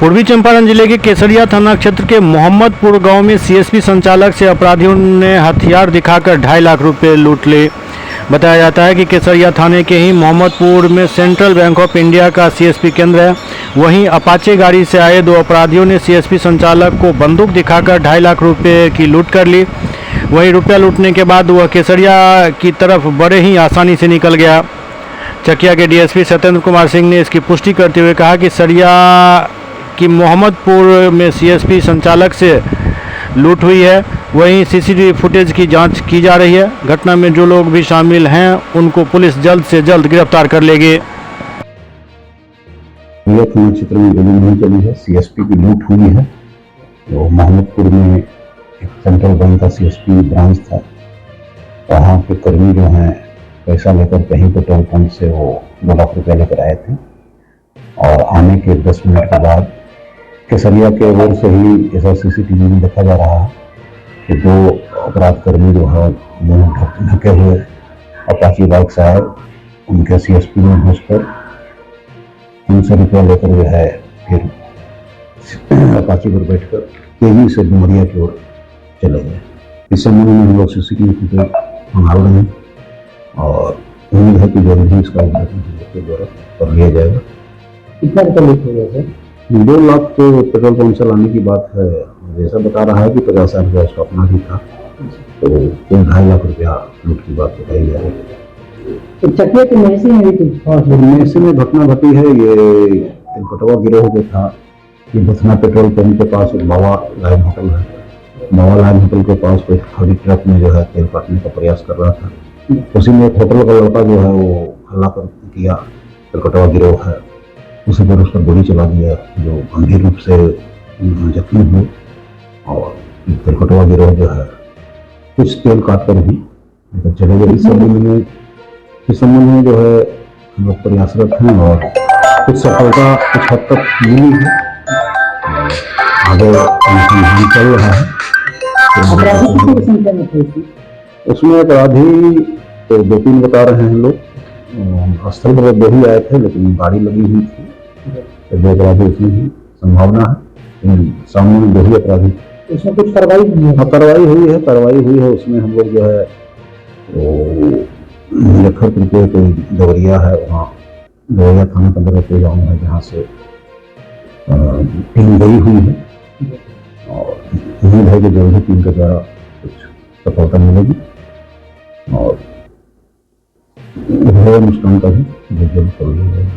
पूर्वी चंपारण जिले के केसरिया थाना क्षेत्र के मोहम्मदपुर गांव में सीएसपी संचालक से अपराधियों ने हथियार दिखाकर 2.5 लाख रुपए लूट लिए। बताया जाता है कि केसरिया थाने के ही मोहम्मदपुर में सेंट्रल बैंक ऑफ इंडिया का सीएसपी केंद्र है। वहीं अपाचे गाड़ी से आए 2 अपराधियों ने सीएसपी संचालक को बंदूक दिखाकर 2.5 लाख रुपए की लूट कर ली। वहीं रुपया लूटने के बाद वह केसरिया की तरफ बड़े ही आसानी से निकल गया। चकिया के डीएसपी सत्येंद्र कुमार सिंह ने इसकी पुष्टि करते हुए कहा कि सरिया की मोहम्मदपुर में सीएसपी संचालक से लूट हुई है। वहीं सीसीटीवी फुटेज की जांच की जा रही है। घटना में जो लोग भी शामिल हैं उनको पुलिस जल्द से जल्द गिरफ्तार कर लेगी। थाना क्षेत्र में गोली नहीं चली है, सीएसपी की लूट हुई है। तो मोहम्मदपुर में एक सेंट्रल बैंक का सीएसपी ब्रांच था, वहाँ के कर्मी जो हैं पैसा लेकर कहीं पेट्रोल पंप से वो 2 लाख रुपया लेकर आए थे और आने के 10 मिनट के बाद केसरिया के ओर से ही ऐसा सीसीटीवी में देखा जा रहा है कि 2 अपराध कर्मी जो है मुंह ढके हुए अपाची बाइक से आए, उनके सीएसपी में घुसकर उनसे रुपया लेकर जो है फिर अपाची पर बैठकर तेजी से डुमरिया की ओर चले गए। इस संबंध में हम लोग सीसीटीवी फुटेज संभाल रहे हैं और उम्मीद है कि जल्द ही इसका उद्घाटन के द्वारा कर लिया जाएगा। कितना रुपया लूट हो गया सर? 2 लाख तो पेट्रोल पंप से लाने की बात है। जैसा बता रहा है कि 50,000 रुपया उसका अपना भी था, तो 2.5 लाख रुपया लूट की बात बताई जा रही है। तो चकिया के मेसी में भी मेसी में घटना घटी है। ये तेलकटवा गिरोह जो था, ये बथना पेट्रोल पंप के पास एक बाबा लाइन होटल है। बाबा लाइन होटल के पास कोई खाली ट्रक में जो है तेल काटने का प्रयास कर रहा था। उसी में एक होटल का लड़का जो है वो हल्ला कर किया, तेलकटवा गिरोह है, उसी पर उस पर गोली चला दिया, जो गंभीर रूप से जख्मी हुए। और तेलकटवा गिरोह जो है कुछ तेल काट कर भी चले गए। इस संबंध में जो है हम लोग प्रयासरत हैं और कुछ सफलता कुछ हद तक मिली है। आगे अनुसंधान चल रहा है। उसमें अपराधी तो 2-3 बता रहे हैं लोग। स्थल पर 2 ही आए थे, लेकिन गाड़ी लगी हुई थी, तो 2 अपराधी उसमें भी संभावना है। सामने में 2 ही अपराधी। उसमें कुछ कार्रवाई हुई है? कार्रवाई हुई है। उसमें हम लोग जो है मुजफ्फरपुर के कोई दवरिया है, वहाँ दवरिया थाना के अंदर कोई गाँव है जहाँ से टीम गई हुई है और उम्मीद है कि जल्द ही टीम के द्वारा कुछ सफलता मिलेगी और अनुष्ठान का भी जल्द कर लिया जाएगा।